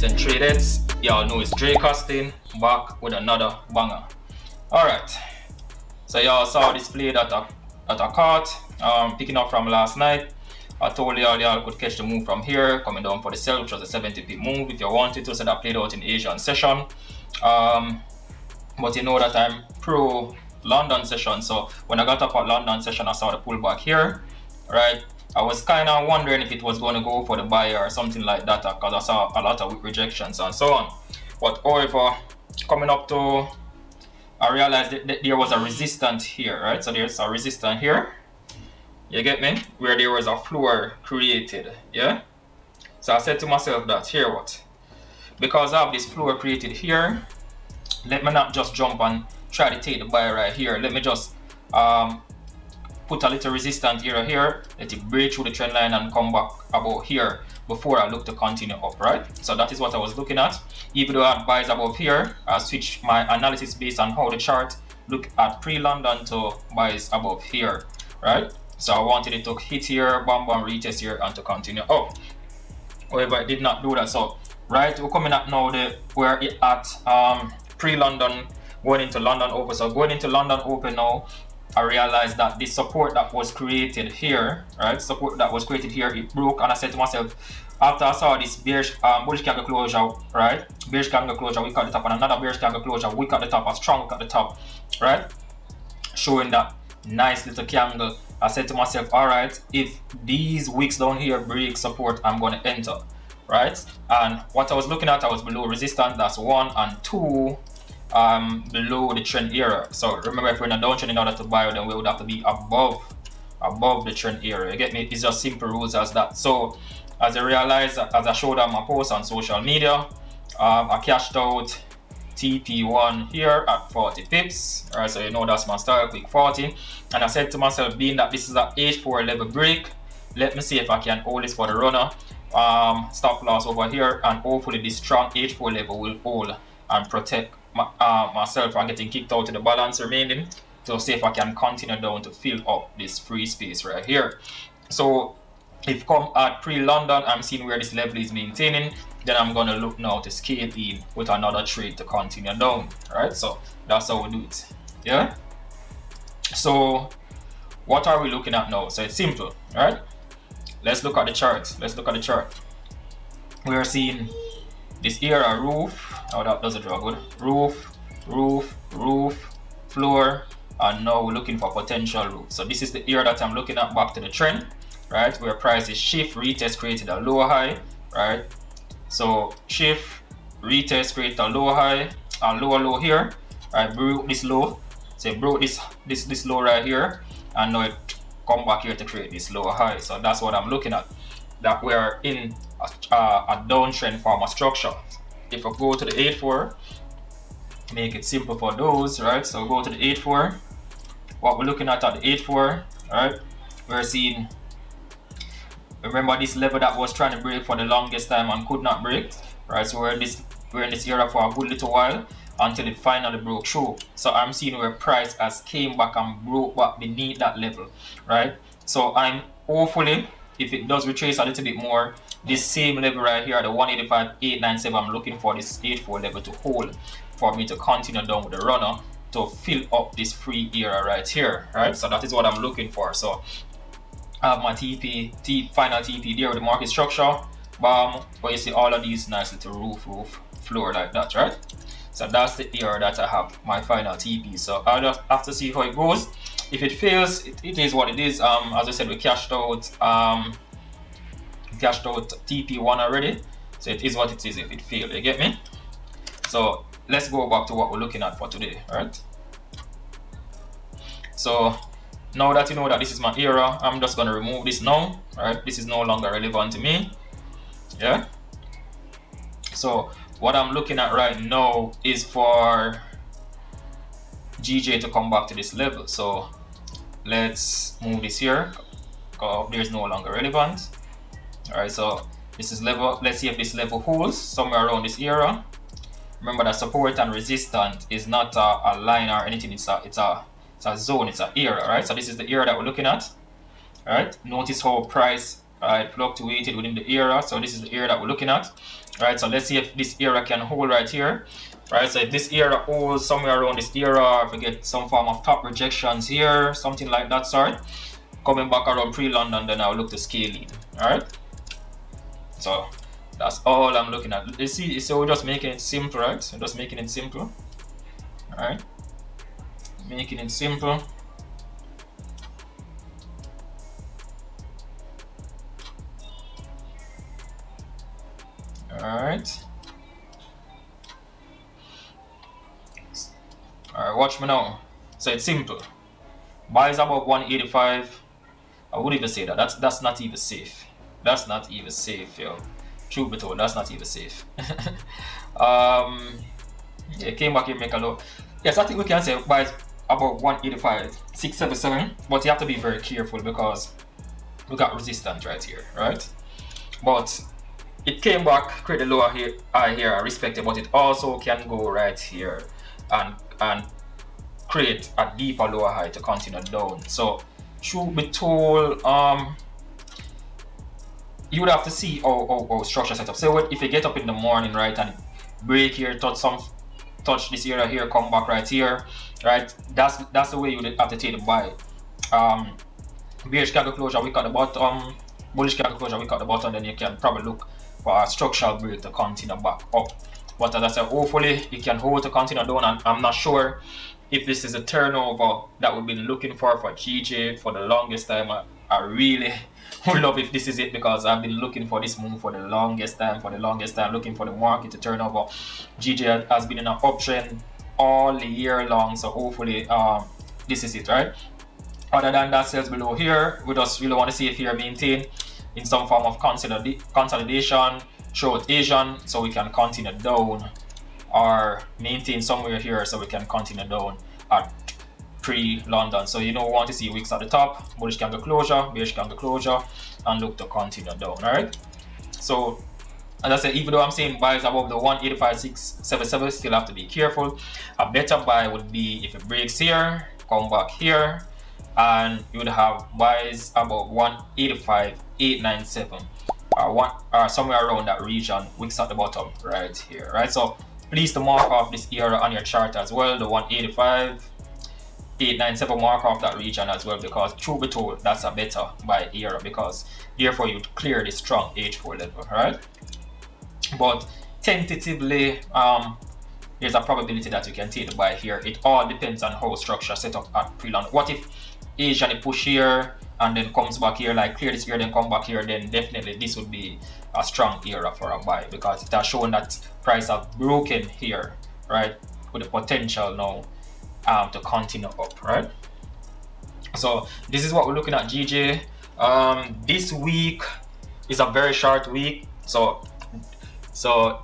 traders and traders, y'all know it's dreycosting, back with another banger. Alright, so y'all saw this play that I caught, picking up from last night. I told y'all could catch the move from here, coming down for the sell, which was a 70p move if you wanted to. So that played out in Asian session. But you know that I'm pro London session, so when I got up at London session, I saw the pullback here, right? I was kind of wondering if it was going to go for the buyer or something like that, because I saw a lot of rejections and so on. But however, coming up to, I realized that there was a resistance here, right? So there's a resistance here, you get me, where there was a floor created, yeah? So I said to myself that, here what, because I have this floor created here, let me not just jump and try to take the buy right here. Let me just put a little resistance area here, let it break through the trend line and come back about here before I look to continue up, right? So that is what I was looking at. Even though I had buys above here, I switched my analysis based on how the chart look at pre-London to buys above here, right? So I wanted it to hit here, bam bam, retest here, and to continue up. However, I did not do that. So right, we're coming at now where it at pre-London going into London open. So going into London open now, I realized that this support that was created here, right, support that was created here, it broke, and I said to myself, after I saw this bearish bullish candle closure, right, bearish candle closure wick at the top, and another bearish candle closure wick at the top, a strong wick at the top, right, showing that nice little candle, I said to myself, all right, if these wicks down here break support, I'm going to enter, right? And what I was looking at, I was below resistance, that's 1, and 2 below the trend area. So remember, if we're in a downtrend, in order to buy, then we would have to be above the trend area, you get me? It's just simple rules as that. So as I realized, as I showed on my post on social media, I cashed out TP1 here at 40 pips. All right, so you know that's my style, quick 40. And I said to myself, being that this is an H4 level break, let me see if I can hold this for the runner. Stop loss over here, and hopefully this strong H4 level will hold and protect myself from getting kicked out to the balance remaining, to see if I can continue down to fill up this free space right here. So if come at pre-London, I'm seeing where this level is maintaining, then I'm gonna look now to scale in with another trade to continue down, right? So that's how we do it, yeah? So what are we looking at now? So it's simple, right? Let's look at the chart. We are seeing this area roof. Oh, that doesn't draw good. Roof, floor, and now we're looking for potential roof. So this is the area that I'm looking at back to the trend, right? Where price is shift, retest, created a low high, right? So shift, retest, create a low high, a lower low here, right? Broke this low, so it broke this low right here, and now it come back here to create this lower high. So that's what I'm looking at, that we're in a downtrend form of structure. If I go to the 8-4, make it simple for those, right? So go to the 8-4. What we're looking at the 8-4, right? We're seeing, remember this level that was trying to break for the longest time and could not break, right? So we're in this area for a good little while until it finally broke through. So I'm seeing where price has came back and broke back beneath that level, right? So I'm hopefully, if it does retrace a little bit more, this same level right here, the 185.897, I'm looking for this 8-4 level to hold for me to continue down with the runner to fill up this free area right here, right? So that is what I'm looking for. So I have my final TP there with the market structure, bam, but you see all of these nice little roof, floor like that, right? So that's the area that I have my final TP. So I'll just have to see how it goes. If it fails, it is what it is. As I said, we cashed out TP1 already, so it is what it is if it failed, you get me? So let's go back to what we're looking at for today, right? So now that you know that this is my area, I'm just going to remove this now, right? This is no longer relevant to me, yeah? So what I'm looking at right now is for GJ to come back to this level. So let's move this here, because there's no longer relevant. All right, so this is level. Let's see if this level holds somewhere around this area. Remember that support and resistance is not a line or anything. It's a zone. It's an area, right? So this is the area that we're looking at. All right. Notice how price it fluctuated within the area. So this is the area that we're looking at. right? So let's see if this area can hold right here, right? So if this area holds somewhere around this area, if we get some form of top rejections here, something like that sort, coming back around pre-London, then I'll look to scale in. All right, so that's all I'm looking at. You see, so we're just making it simple, right? So just making it simple. All right, making it simple. All right, watch me now. So it's simple. Buys above 185. I would even say that that's not even safe. That's not even safe, yo. Truth be told, that's not even safe. Yeah, came back here, make a low. Yes, I think we can say buys about 185, 677, but you have to be very careful because we got resistance right here, right? But it came back, create a lower here, high here, I respect it, but it also can go right here and create a deeper lower high to continue down. So truth be told, you would have to see how structure setup. So if you get up in the morning, right, and break here, touch this area here, come back right here, right? That's the way you would have to take the buy. Bearish candle closure, we cut the bottom. Bullish candle closure, we cut the bottom. Then you can probably look for a structural break to continue back up. But as I said, hopefully you can hold to continue down. And I'm not sure if this is a turnover that we've been looking for GJ for the longest time. I really would love if this is it, because I've been looking for this move for the longest time, looking for the market to turn over. GJ has been in an uptrend all the year long, so hopefully this is it, right? Other than that, sales below here, we just really want to see if here maintain in some form of consolidation, short Asian, so we can continue down, or maintain somewhere here so we can continue down at pre-London. So we want to see wicks at the top, bullish candle closure, bearish candle closure, and look to continue down. All right, so as I said, even though I'm saying buys above the 185.677, still have to be careful. A better buy would be if it breaks here, come back here, and you would have buys above 185.897, or somewhere around that region, wicks at the bottom right here, right? So please to mark off this area on your chart as well, the 185.897, mark off that region as well, because truth be told, that's a better buy area, because therefore you clear the strong H4 level, right? But tentatively, there's a probability that you can take the buy here. It all depends on how structure set up at pre-London. What if Asian push here and then comes back here, like clear this here, then come back here? Then definitely this would be a strong area for a buy, because it has shown that price have broken here, right, with the potential now to continue up, right? So this is what we're looking at GJ. This week is a very short week, so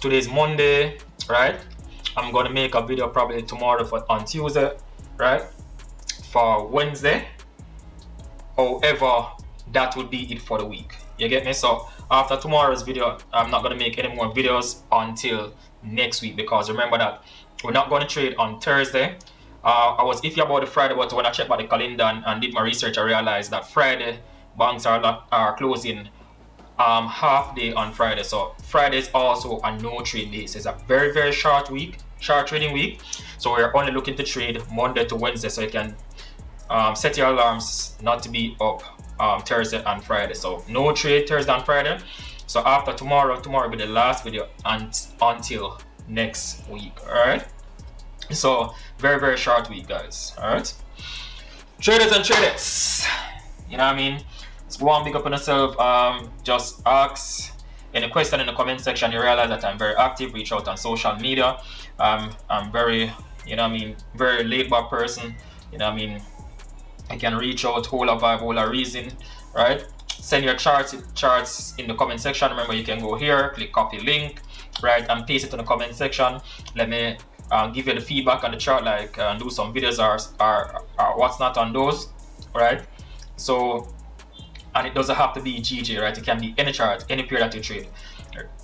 today's Monday, right? I'm gonna make a video probably tomorrow on Tuesday, right, for Wednesday. However, that would be it for the week. You get me? So after tomorrow's video, I'm not gonna make any more videos until next week, because remember that we're not gonna trade on Thursday. I was iffy about the Friday, but when I checked by the calendar and did my research, I realized that Friday banks are closing half day on Friday. So Friday is also a no trade day. So it's a very, very short trading week. So we're only looking to trade Monday to Wednesday, so you can set your alarms not to be up Thursday and Friday. So no trade Thursday and Friday. So after tomorrow will be the last video until next week. All right, so very, very short week, guys. All right, traders and traders, you know what I mean? So go on, big up on yourself. Just ask any question in the comment section. You realize that I'm very active. Reach out on social media. I'm very, very laid back person. I can reach out, whole a vibe, whole a reason, right? Send your charts in the comment section. Remember, you can go here, click copy link, right, and paste it in the comment section. Let me give you the feedback on the chart, like do some videos or what's not on those, right? So, and it doesn't have to be GJ, right? It can be any chart, any pair that you trade.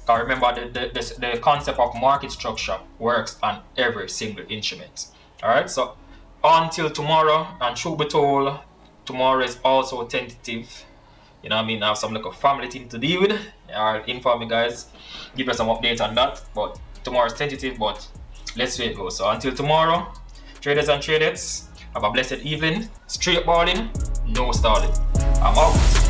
Remember, the concept of market structure works on every single instrument. All right, so until tomorrow, and truth be told, tomorrow is also tentative, You know what I mean? I have some little family thing to deal with. I'll inform you guys, give you some update on that. But tomorrow's tentative, but let's see it go. So until tomorrow, traders and tradettes, have a blessed evening. Straight balling, no stalling. I'm out.